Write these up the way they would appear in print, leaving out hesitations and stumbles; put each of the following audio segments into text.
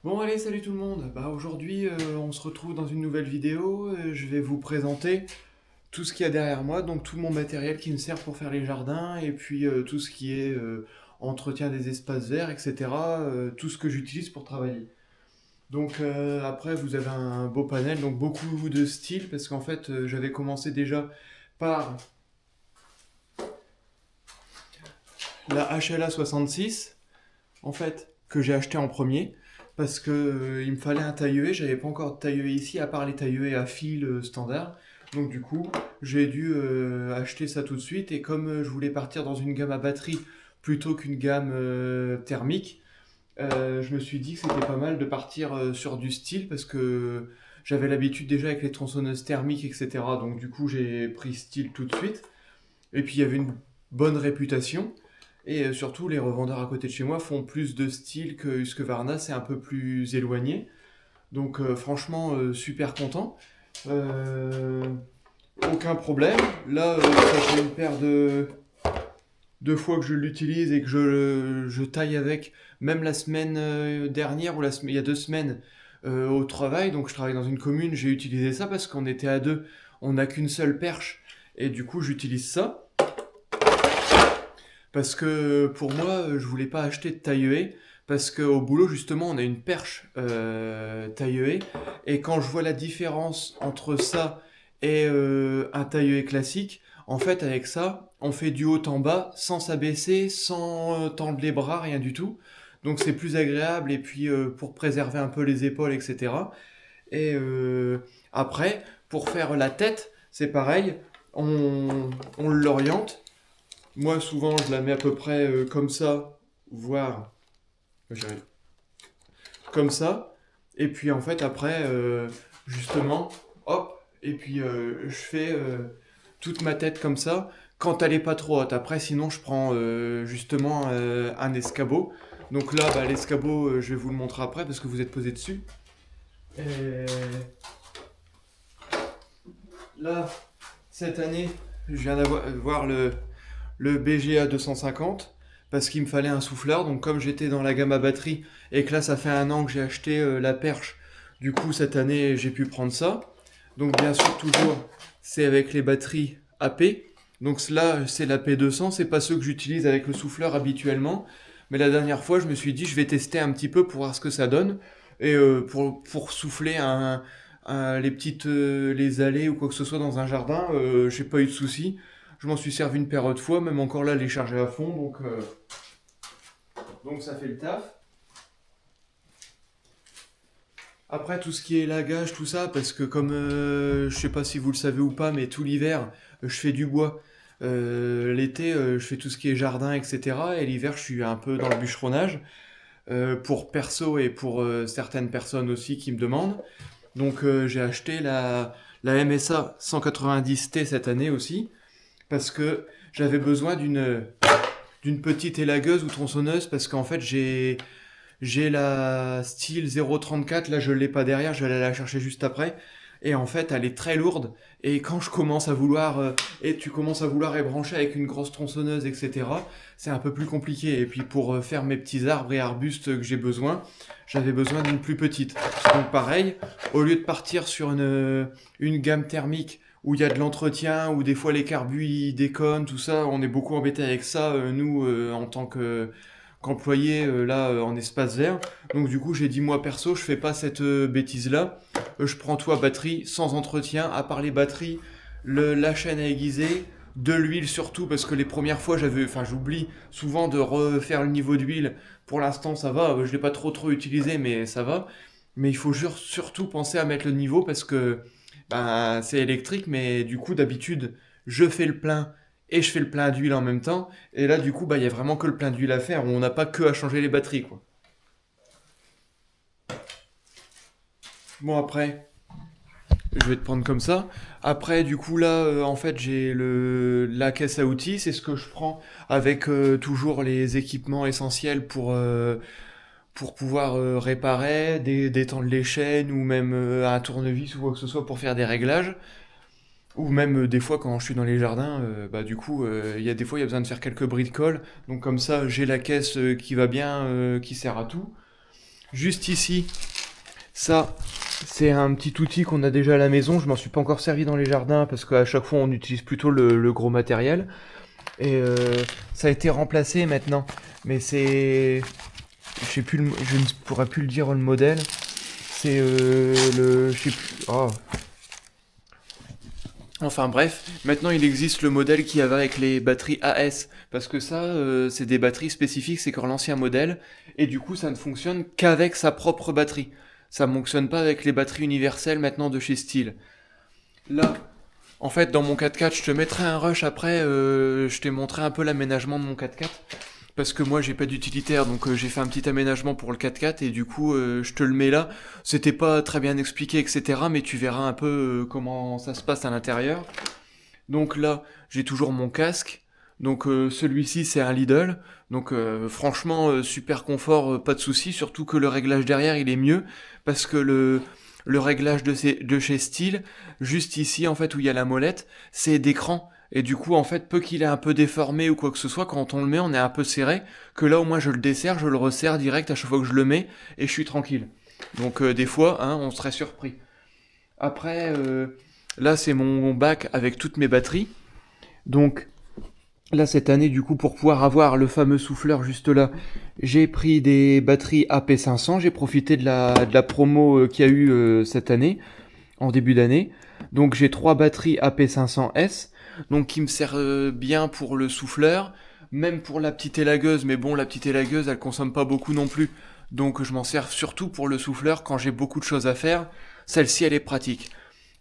Bon allez, salut tout le monde. Aujourd'hui, on se retrouve dans une nouvelle vidéo. Je vais vous présenter tout ce qu'il y a derrière moi, donc tout mon matériel qui me sert pour faire les jardins, et puis tout ce qui est entretien des espaces verts, etc. Tout ce que j'utilise pour travailler. Donc après, vous avez un beau panel, donc beaucoup de styles, parce qu'en fait, j'avais commencé déjà par la HLA 66, en fait, que j'ai acheté en premier. Parce que il me fallait un taille-haie, j'avais pas encore de taille-haie ici, à part les taille-haie à fil standard. Donc du coup, j'ai dû acheter ça tout de suite. Et comme je voulais partir dans une gamme à batterie plutôt qu'une gamme thermique, je me suis dit que c'était pas mal de partir sur du style parce que j'avais l'habitude déjà avec les tronçonneuses thermiques, etc. Donc du coup, j'ai pris style tout de suite. Et puis il y avait une bonne réputation. Et surtout, les revendeurs à côté de chez moi font plus de style que Husqvarna, c'est un peu plus éloigné. Donc franchement, super content. Euh, Aucun problème. Là, ça fait une paire de deux fois que je l'utilise et que je taille avec. Même la semaine dernière ou il y a 2 semaines au travail. Donc je travaille dans une commune, j'ai utilisé ça parce qu'on était à deux. On n'a qu'une seule perche. Et du coup, j'utilise ça. Parce que pour moi, je voulais pas acheter de taille-haie. Parce qu'au boulot, justement, on a une perche taille-haie. Et quand je vois la différence entre ça et un taille-haie classique, en fait, avec ça, on fait du haut en bas sans s'abaisser, sans tendre les bras, rien du tout. Donc c'est plus agréable et puis pour préserver un peu les épaules, etc. Et après, pour faire la tête, c'est pareil, on l'oriente. Moi, souvent, je la mets à peu près comme ça, voire j'arrive, comme ça. Et puis, en fait, après, justement, hop, et puis je fais toute ma tête comme ça, quand elle est pas trop haute. Après, sinon, je prends justement un escabeau. Donc là, l'escabeau, je vais vous le montrer après parce que vous êtes posé dessus. Et là, cette année, je viens d'avoir voir le BGA 250 parce qu'il me fallait un souffleur. Donc comme j'étais dans la gamme à batterie et que là ça fait un an que j'ai acheté la perche, du coup cette année j'ai pu prendre ça. Donc bien sûr toujours c'est avec les batteries AP. Donc là c'est la P200, c'est pas ceux que j'utilise avec le souffleur habituellement. Mais la dernière fois je me suis dit je vais tester un petit peu pour voir ce que ça donne. Et pour souffler les petites les allées ou quoi que ce soit dans un jardin, j'ai pas eu de soucis. Je m'en suis servi une paire de fois, même encore là, elle est chargée à fond, donc ça fait le taf. Après, tout ce qui est lagage, tout ça, parce que comme je sais pas si vous le savez ou pas, mais tout l'hiver, je fais du bois. L'été, je fais tout ce qui est jardin, etc. Et l'hiver, je suis un peu dans le bûcheronnage, pour perso et pour certaines personnes aussi qui me demandent. Donc j'ai acheté la MSA 190T cette année aussi, parce que j'avais besoin d'une petite élagueuse ou tronçonneuse parce qu'en fait j'ai la style 034, là je l'ai pas derrière, je vais aller la chercher juste après. Et en fait, elle est très lourde. Et quand je commence à vouloir, et tu commences à vouloir ébrancher avec une grosse tronçonneuse, etc., c'est un peu plus compliqué. Et puis pour faire mes petits arbres et arbustes que j'ai besoin, j'avais besoin d'une plus petite. Donc pareil, au lieu de partir sur une gamme thermique où il y a de l'entretien, où des fois les carbus ils déconnent, tout ça, on est beaucoup embêté avec ça, nous, en tant qu'employés, là, en espace vert. Donc du coup, j'ai dit, moi perso, je fais pas cette bêtise-là. Je prends tout à batterie, sans entretien, à part les batteries, la chaîne à aiguiser, de l'huile surtout, parce que les premières fois, j'oublie souvent de refaire le niveau d'huile. Pour l'instant, ça va, je l'ai pas trop utilisé, mais ça va. Mais il faut surtout penser à mettre le niveau parce que c'est électrique, mais du coup, d'habitude, je fais le plein et je fais le plein d'huile en même temps. Et là, du coup, il y a vraiment que le plein d'huile à faire. On n'a pas que à changer les batteries, quoi. Bon, après, je vais te prendre comme ça. Après, du coup, là, en fait, j'ai la caisse à outils. C'est ce que je prends avec toujours les équipements essentiels pour pouvoir réparer, détendre les chaînes ou même un tournevis ou quoi que ce soit pour faire des réglages. Ou même des fois quand je suis dans les jardins, du coup, il y a des fois il y a besoin de faire quelques bricoles. Donc comme ça, j'ai la caisse qui va bien, qui sert à tout. Juste ici, ça, c'est un petit outil qu'on a déjà à la maison. Je m'en suis pas encore servi dans les jardins parce qu'à chaque fois on utilise plutôt le gros matériel. Et ça a été remplacé maintenant. Mais c'est... Je sais plus je ne pourrais plus le dire le modèle. C'est le... Je sais plus... Oh. Enfin bref, maintenant il existe le modèle qui avait avec les batteries AS, parce que ça, c'est des batteries spécifiques, c'est comme l'ancien modèle, et du coup ça ne fonctionne qu'avec sa propre batterie. Ça ne fonctionne pas avec les batteries universelles maintenant de chez Steel. Là, en fait, dans mon 4x4, je te mettrai un rush après, je t'ai montré un peu l'aménagement de mon 4x4. Parce que moi j'ai pas d'utilitaire, donc j'ai fait un petit aménagement pour le 4x4 et du coup je te le mets là. C'était pas très bien expliqué, etc. Mais tu verras un peu comment ça se passe à l'intérieur. Donc là j'ai toujours mon casque. Donc celui-ci c'est un Lidl. Donc franchement super confort, pas de souci. Surtout que le réglage derrière il est mieux parce que le réglage de chez Steel, juste ici en fait où il y a la molette, c'est d'écran. Et du coup, en fait, peu qu'il est un peu déformé ou quoi que ce soit, quand on le met, on est un peu serré. Que là, au moins, je le desserre, je le resserre direct à chaque fois que je le mets, et je suis tranquille. Donc, des fois, hein, on serait surpris. Après, là, c'est mon bac avec toutes mes batteries. Donc, là, cette année, du coup, pour pouvoir avoir le fameux souffleur juste là, j'ai pris des batteries AP500. J'ai profité de la promo qu'il y a eu cette année, en début d'année. Donc, j'ai 3 batteries AP500S donc qui me sert bien pour le souffleur, même pour la petite élagueuse, mais bon, la petite élagueuse, elle consomme pas beaucoup non plus, donc je m'en sers surtout pour le souffleur quand j'ai beaucoup de choses à faire. Celle-ci, elle est pratique.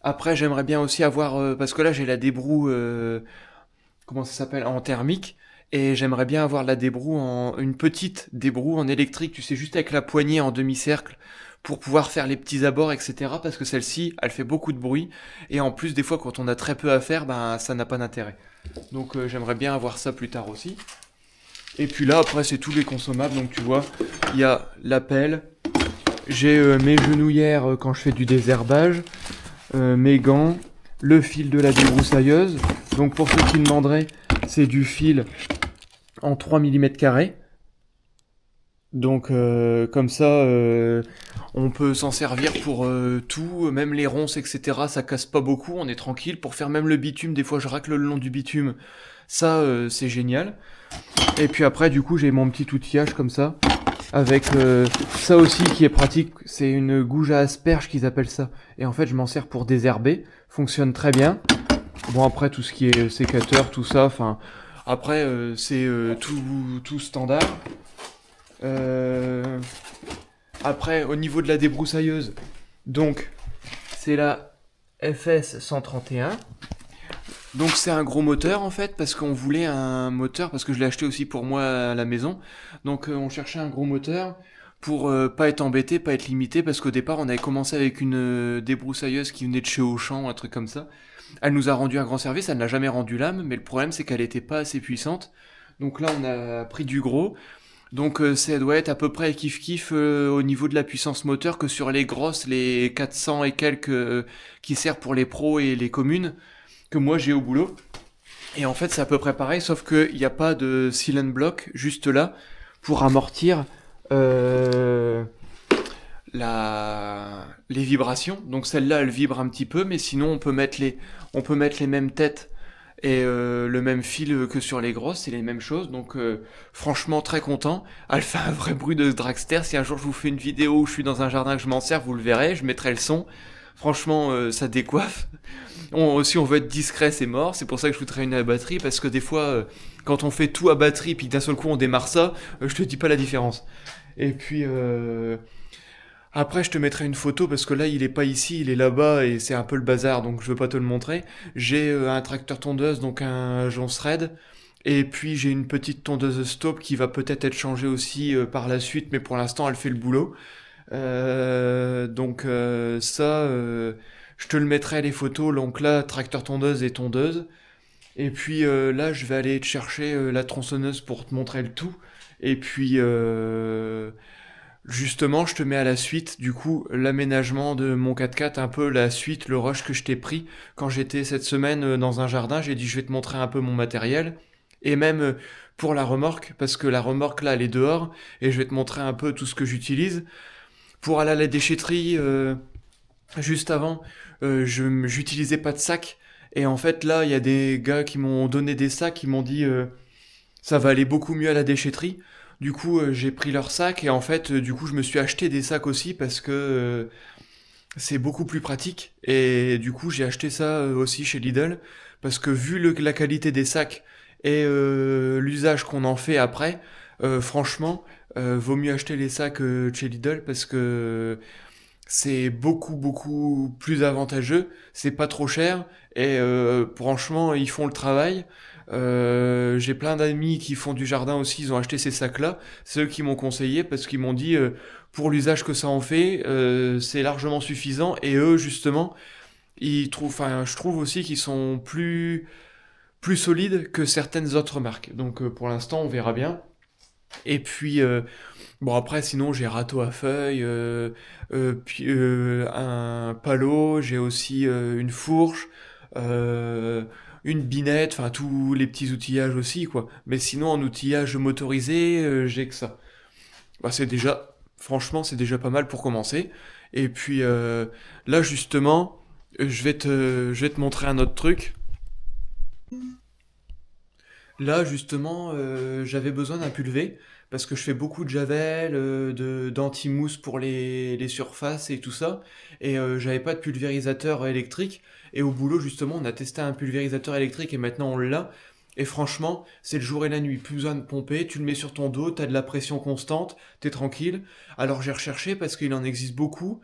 Après, j'aimerais bien aussi avoir, parce que là, j'ai la débroue, comment ça s'appelle, en thermique, et j'aimerais bien avoir la débroue une petite débroue en électrique, tu sais, juste avec la poignée en demi-cercle, pour pouvoir faire les petits abords, etc. Parce que celle-ci, elle fait beaucoup de bruit. Et en plus, des fois, quand on a très peu à faire, ben, ça n'a pas d'intérêt. Donc j'aimerais bien avoir ça plus tard aussi. Et puis là, après, c'est tous les consommables. Donc tu vois, il y a la pelle. J'ai mes genouillères quand je fais du désherbage. Mes gants. Le fil de la débroussailleuse. Donc pour ceux qui demanderaient, c'est du fil en 3 mm². Donc comme ça, on peut s'en servir pour tout, même les ronces, etc. Ça casse pas beaucoup, on est tranquille. Pour faire même le bitume, des fois je racle le long du bitume. Ça, c'est génial. Et puis après, du coup, j'ai mon petit outillage comme ça. Avec ça aussi qui est pratique, c'est une gouge à asperges qu'ils appellent ça. Et en fait, je m'en sers pour désherber. Fonctionne très bien. Bon, après, tout ce qui est sécateur, tout ça, enfin... Après, c'est tout standard. Euh, Après, au niveau de la débroussailleuse, donc c'est la FS 131. Donc c'est un gros moteur en fait, parce qu'on voulait un moteur, parce que je l'ai acheté aussi pour moi à la maison. Donc on cherchait un gros moteur pour pas être embêté, pas être limité, parce qu'au départ on avait commencé avec une débroussailleuse qui venait de chez Auchan, un truc comme ça. Elle nous a rendu un grand service, elle n'a jamais rendu l'âme, mais le problème c'est qu'elle n'était pas assez puissante. Donc là on a pris du gros. Donc ça doit être à peu près kiff-kiff au niveau de la puissance moteur que sur les grosses, les 400 et quelques qui servent pour les pros et les communes que moi j'ai au boulot. Et en fait c'est à peu près pareil, sauf qu'il n'y a pas de silent block juste là pour amortir les vibrations. Donc celle-là elle vibre un petit peu, mais sinon on peut mettre les mêmes têtes et le même fil que sur les grosses, c'est les mêmes choses. Donc franchement très content. Elle fait un vrai bruit de dragster. Si un jour je vous fais une vidéo où je suis dans un jardin que je m'en sers, vous le verrez, je mettrai le son. Franchement ça décoiffe. Si on veut être discret, c'est mort. C'est pour ça que je voudrais une à batterie, parce que des fois quand on fait tout à batterie puis que d'un seul coup on démarre ça, je te dis pas la différence. Et puis après, je te mettrai une photo parce que là, il est pas ici, il est là-bas et c'est un peu le bazar, donc je veux pas te le montrer. J'ai un tracteur tondeuse, donc un Jonce Red, et puis j'ai une petite tondeuse stop qui va peut-être être changée aussi par la suite, mais pour l'instant, elle fait le boulot. Donc ça, je te le mettrai les photos. Donc là, tracteur tondeuse et tondeuse. Et puis là, je vais aller te chercher la tronçonneuse pour te montrer le tout. Et puis justement, je te mets à la suite, du coup, l'aménagement de mon 4x4, un peu la suite, le rush que je t'ai pris quand j'étais cette semaine dans un jardin. J'ai dit, je vais te montrer un peu mon matériel. Et même pour la remorque, parce que la remorque là, elle est dehors, et je vais te montrer un peu tout ce que j'utilise. Pour aller à la déchetterie, juste avant, j'utilisais pas de sac. Et en fait, là, il y a des gars qui m'ont donné des sacs, qui m'ont dit ça va aller beaucoup mieux à la déchetterie. Du coup, j'ai pris leur sac et en fait, du coup, je me suis acheté des sacs aussi parce que c'est beaucoup plus pratique. Et du coup, j'ai acheté ça aussi chez Lidl parce que vu la qualité des sacs et l'usage qu'on en fait après, franchement, vaut mieux acheter les sacs de chez Lidl parce que c'est beaucoup plus avantageux, c'est pas trop cher et franchement ils font le travail. J'ai plein d'amis qui font du jardin aussi, ils ont acheté ces sacs-là, c'est eux qui m'ont conseillé parce qu'ils m'ont dit pour l'usage que ça en fait, c'est largement suffisant et eux justement, enfin je trouve aussi qu'ils sont plus solides que certaines autres marques. Donc pour l'instant on verra bien. Et puis bon après sinon j'ai râteau à feuilles, puis, un palot, j'ai aussi une fourche, euh, une binette, enfin tous les petits outillages aussi quoi. Mais sinon en outillage motorisé, j'ai que ça. Bah, c'est déjà, franchement c'est déjà pas mal pour commencer. Et puis là justement, je vais te montrer un autre truc. Là, justement, j'avais besoin d'un pulvé parce que je fais beaucoup de javel, d'anti-mousse pour les surfaces et tout ça. Et j'avais pas de pulvérisateur électrique. Et au boulot, justement, on a testé un pulvérisateur électrique et maintenant on l'a. Et franchement, c'est le jour et la nuit. Plus besoin de pomper, tu le mets sur ton dos, t'as de la pression constante, t'es tranquille. Alors j'ai recherché parce qu'il en existe beaucoup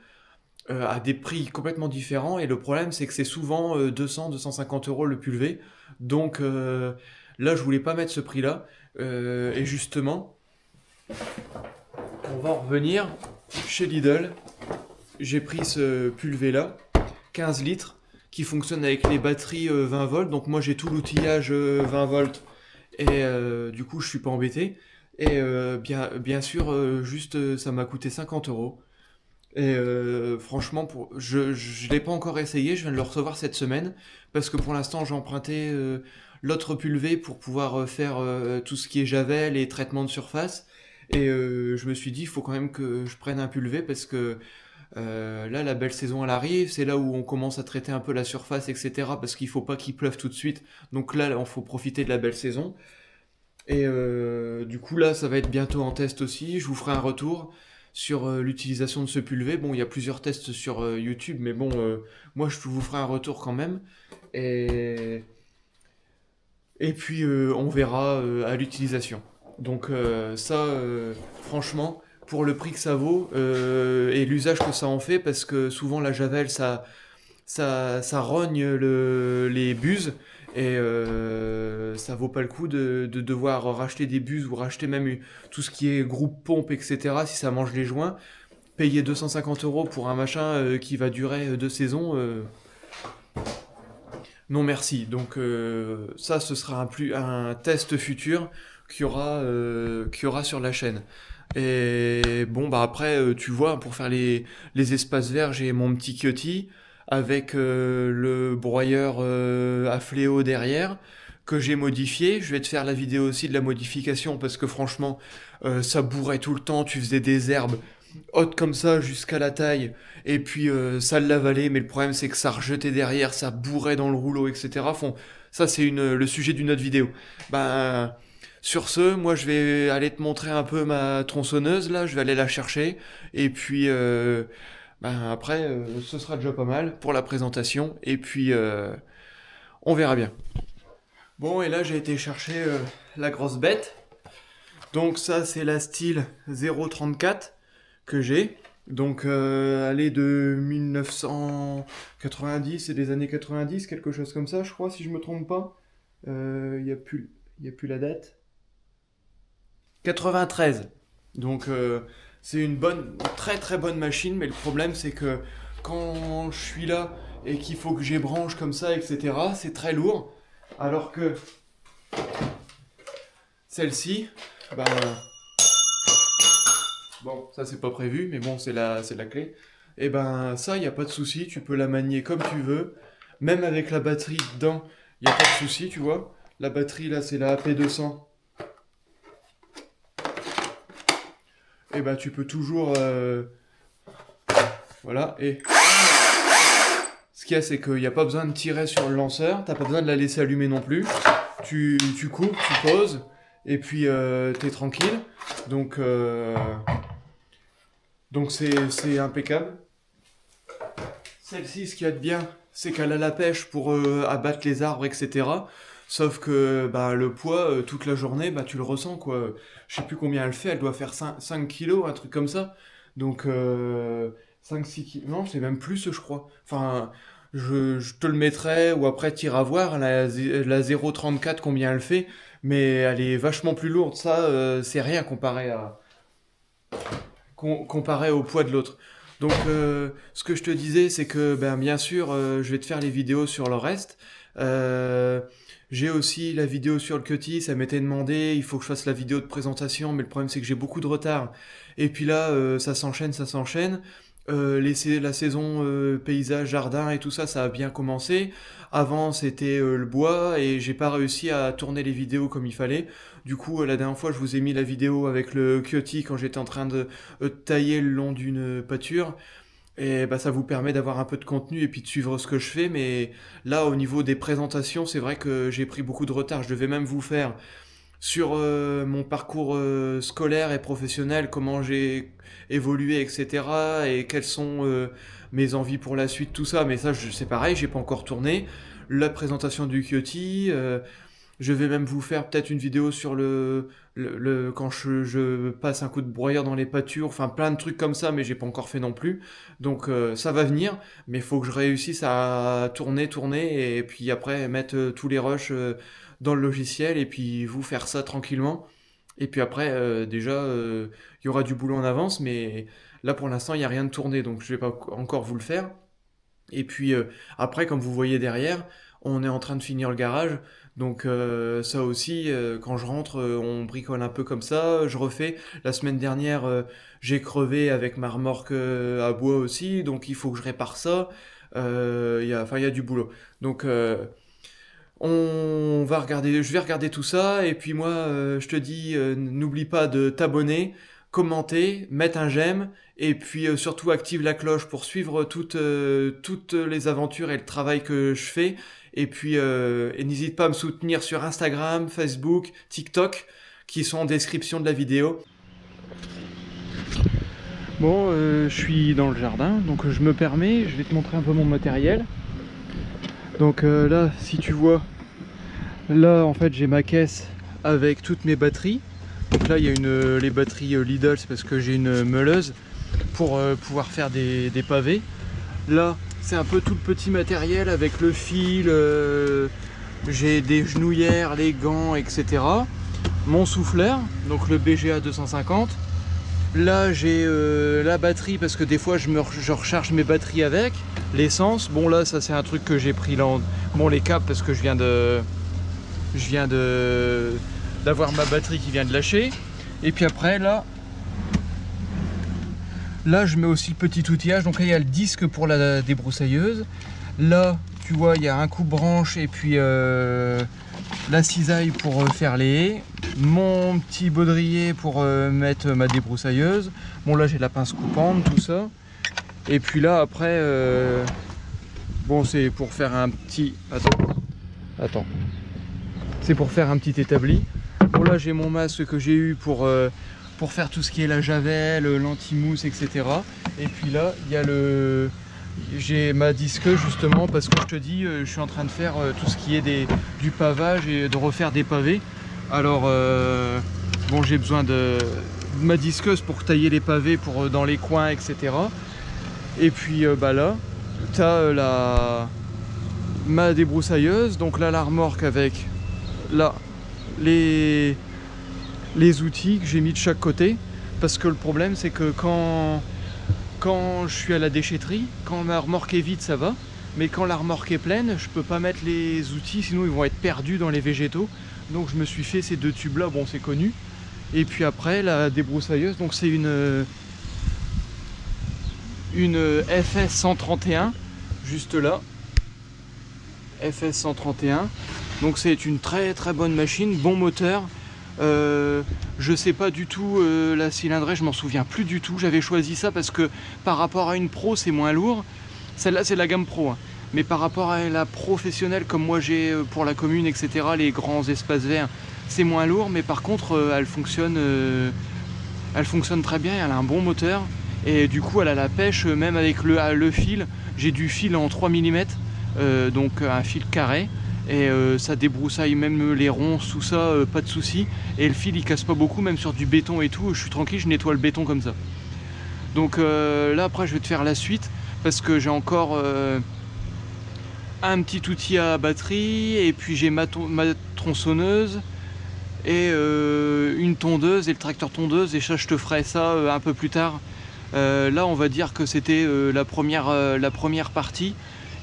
à des prix complètement différents. Et le problème, c'est que c'est souvent 200-250 € le pulvé. Donc là, je voulais pas mettre ce prix-là. Et justement, on va en revenir chez Lidl. J'ai pris ce pulvé-là, 15 litres, qui fonctionne avec les batteries 20 volts. Donc moi, j'ai tout l'outillage 20 volts. Et du coup, je suis pas embêté. Et bien sûr, juste, ça m'a coûté 50 €. Et franchement, je l'ai pas encore essayé, je viens de le recevoir cette semaine, parce que pour l'instant j'ai emprunté l'autre pulvé pour pouvoir faire tout ce qui est javel et traitement de surface. Et je me suis dit, il faut quand même que je prenne un pulvé, parce que là, la belle saison elle arrive, c'est là où on commence à traiter un peu la surface, etc. Parce qu'il faut pas qu'il pleuve tout de suite. Donc là, il faut profiter de la belle saison. Et du coup, là, ça va être bientôt en test aussi. Je vous ferai un retour sur l'utilisation de ce pulvé. Bon, il y a plusieurs tests sur YouTube, mais bon, moi, je vous ferai un retour quand même. Et, et puis, on verra à l'utilisation. Donc, ça, franchement, pour le prix que ça vaut et l'usage que ça en fait, parce que souvent, la javel, ça rogne les buses et ça vaut pas le coup de devoir racheter des buses ou racheter même tout ce qui est groupe pompe, etc. Si ça mange les joints, payer 250 € pour un machin qui va durer 2 saisons, non merci. Donc ça, ce sera un test futur qu'il y aura sur la chaîne. Et bon, bah après, tu vois, pour faire les espaces verts, j'ai mon petit Kyoto avec le broyeur à fléau derrière que j'ai modifié. Je vais te faire la vidéo aussi de la modification parce que franchement, ça bourrait tout le temps. Tu faisais des herbes hautes comme ça jusqu'à la taille et puis ça l'avalait. Mais le problème, c'est que ça rejetait derrière, ça bourrait dans le rouleau, etc. Ça, c'est le sujet d'une autre vidéo. Ben. Sur ce, moi je vais aller te montrer un peu ma tronçonneuse là, je vais aller la chercher et puis ben, après ce sera déjà pas mal pour la présentation et puis on verra bien. Bon et là j'ai été chercher la grosse bête. Donc ça c'est la Style 034 que j'ai. Donc elle est de 1990, c'est des années 90, quelque chose comme ça je crois si je me trompe pas. Il n'y a plus la date. 93. Donc c'est une très très bonne machine, mais le problème c'est que quand je suis là et qu'il faut que j'ébranche comme ça, etc., c'est très lourd. Alors que celle-ci, bah, bon, ça c'est pas prévu, mais bon, c'est la clé. Et ben ça, il n'y a pas de souci, tu peux la manier comme tu veux, même avec la batterie dedans, il n'y a pas de souci, tu vois. La batterie là, c'est la AP200. Et bah tu peux toujours Voilà, et ce qu'il y a, c'est qu'il n'y a pas besoin de tirer sur le lanceur, t'as pas besoin de la laisser allumer non plus. Tu coupes, tu poses, et puis t'es tranquille. Donc c'est impeccable. Celle-ci, ce qu'il y a de bien, c'est qu'elle a la pêche pour abattre les arbres, etc. Sauf que bah, le poids, toute la journée, bah, tu le ressens, quoi. Je sais plus combien elle fait, elle doit faire 5 kilos, un truc comme ça. Donc 5-6 kilos, non, c'est même plus, je crois. Enfin, je te le mettrai, ou après tu iras voir la 0,34 combien elle fait, mais elle est vachement plus lourde. Ça, c'est rien comparé au poids de l'autre. Donc, ce que je te disais, c'est que, ben, bien sûr, je vais te faire les vidéos sur le reste. Euh, j'ai aussi la vidéo sur le cutty, ça m'était demandé, il faut que je fasse la vidéo de présentation, mais le problème c'est que j'ai beaucoup de retard. Et puis là, ça s'enchaîne, ça s'enchaîne. La saison paysage, jardin et tout ça, ça a bien commencé. Avant, c'était le bois et j'ai pas réussi à tourner les vidéos comme il fallait. Du coup, la dernière fois, je vous ai mis la vidéo avec le cutty quand j'étais en train de tailler le long d'une pâture. Et bah, ça vous permet d'avoir un peu de contenu et puis de suivre ce que je fais. Mais là, au niveau des présentations, c'est vrai que j'ai pris beaucoup de retard. Je devais même vous faire sur mon parcours scolaire et professionnel, comment j'ai évolué, etc. Et quelles sont mes envies pour la suite, tout ça. Mais ça, c'est pareil, j'ai pas encore tourné. La présentation du Kyoto. Je vais même vous faire peut-être une vidéo sur quand je passe un coup de broyeur dans les pâtures, enfin plein de trucs comme ça, mais j'ai pas encore fait non plus. Donc ça va venir, mais il faut que je réussisse à tourner, et puis après mettre tous les rushs dans le logiciel, et puis vous faire ça tranquillement. Et puis après, déjà, il y aura du boulot en avance, mais là pour l'instant, il n'y a rien de tourné, donc je vais pas encore vous le faire. Et puis après, comme vous voyez derrière, on est en train de finir le garage. Donc ça aussi, quand je rentre, on bricole un peu comme ça. Je refais. La semaine dernière, j'ai crevé avec ma remorque à bois aussi. Donc il faut que je répare ça. Il y a du boulot. Donc je vais regarder tout ça. Et puis moi, je te dis, n'oublie pas de t'abonner, commenter, mettre un j'aime. Et puis surtout active la cloche pour suivre toutes les aventures et le travail que je fais. Et puis et n'hésite pas à me soutenir sur Instagram, Facebook, TikTok, qui sont en description de la vidéo. Bon, je suis dans le jardin, donc je me permets, je vais te montrer un peu mon matériel. Donc là, si tu vois, là en fait j'ai ma caisse avec toutes mes batteries. Donc là il y a les batteries Lidl, c'est parce que j'ai une meuleuse pour pouvoir faire des pavés. Là c'est un peu tout le petit matériel avec le fil, j'ai des genouillères, les gants, etc. Mon souffleur, donc le BGA 250. Là j'ai la batterie parce que des fois je recharge mes batteries avec. L'essence, bon là ça c'est un truc que j'ai pris là, bon les câbles parce que je viens d'avoir ma batterie qui vient de lâcher. Et puis après là je mets aussi le petit outillage, donc là il y a le disque pour la débroussailleuse. Là tu vois il y a un coupe-branche et puis la cisaille pour faire les haies, mon petit baudrier pour mettre ma débroussailleuse. Bon là j'ai la pince coupante, tout ça. Et puis là après, bon c'est pour faire un petit... Attends. C'est pour faire un petit établi. Bon là j'ai mon masque que j'ai eu pour faire tout ce qui est la javel, l'anti-mousse, etc. Et puis là il y a j'ai ma disqueuse justement parce que je te dis, je suis en train de faire tout ce qui est du pavage et de refaire des pavés. Alors bon j'ai besoin de ma disqueuse pour tailler les pavés dans les coins, etc. Et puis bah là tu as ma débroussailleuse, donc là la remorque avec là les outils que j'ai mis de chaque côté, parce que le problème c'est que quand je suis à la déchetterie, quand ma remorque est vide ça va, mais quand la remorque est pleine je peux pas mettre les outils sinon ils vont être perdus dans les végétaux. Donc je me suis fait ces deux tubes là, bon c'est connu. Et puis après la débroussailleuse, donc c'est une FS 131 juste là, FS 131. Donc c'est une très très bonne machine, bon moteur. Je sais pas du tout la cylindrée, je m'en souviens plus du tout. J'avais choisi ça parce que par rapport à une pro, c'est moins lourd. Celle-là, c'est la gamme pro, hein. Mais par rapport à la professionnelle, comme moi j'ai pour la commune, etc., les grands espaces verts, c'est moins lourd. Mais par contre, elle fonctionne très bien. Elle a un bon moteur. Et du coup, elle a la pêche, même avec le fil. J'ai du fil en 3 mm, donc un fil carré. Et ça débroussaille même les ronces, tout ça, pas de souci. Et le fil il casse pas beaucoup, même sur du béton et tout, je suis tranquille, je nettoie le béton comme ça. Donc là après je vais te faire la suite, parce que j'ai encore un petit outil à batterie, et puis j'ai ma tronçonneuse, et une tondeuse, et le tracteur tondeuse, et ça je te ferai ça un peu plus tard. Là on va dire que c'était la première partie,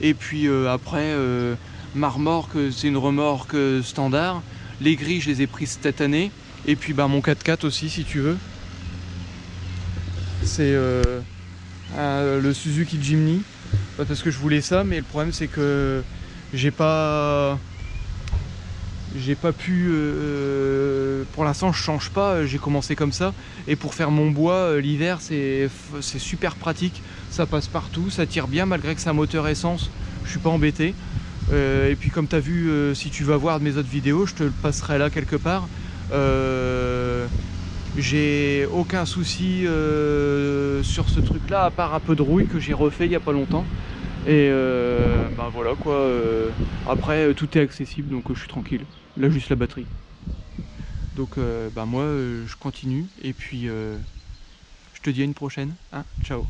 et puis après... ma remorque, c'est une remorque standard. Les grilles, je les ai prises cette année. Et puis mon 4x4 aussi, si tu veux. C'est le Suzuki Jimny. Pas parce que je voulais ça, mais le problème c'est que j'ai pas pu... pour l'instant, je change pas. J'ai commencé comme ça. Et pour faire mon bois, l'hiver, c'est super pratique. Ça passe partout, ça tire bien malgré que c'est un moteur essence. Je suis pas embêté. Et puis comme tu as vu, si tu vas voir mes autres vidéos, je te le passerai là quelque part. J'ai aucun souci sur ce truc là, à part un peu de rouille que j'ai refait il n'y a pas longtemps. Et voilà quoi. Après tout est accessible, donc je suis tranquille. Là juste la batterie. Donc moi je continue, et puis je te dis à une prochaine, hein. Ciao.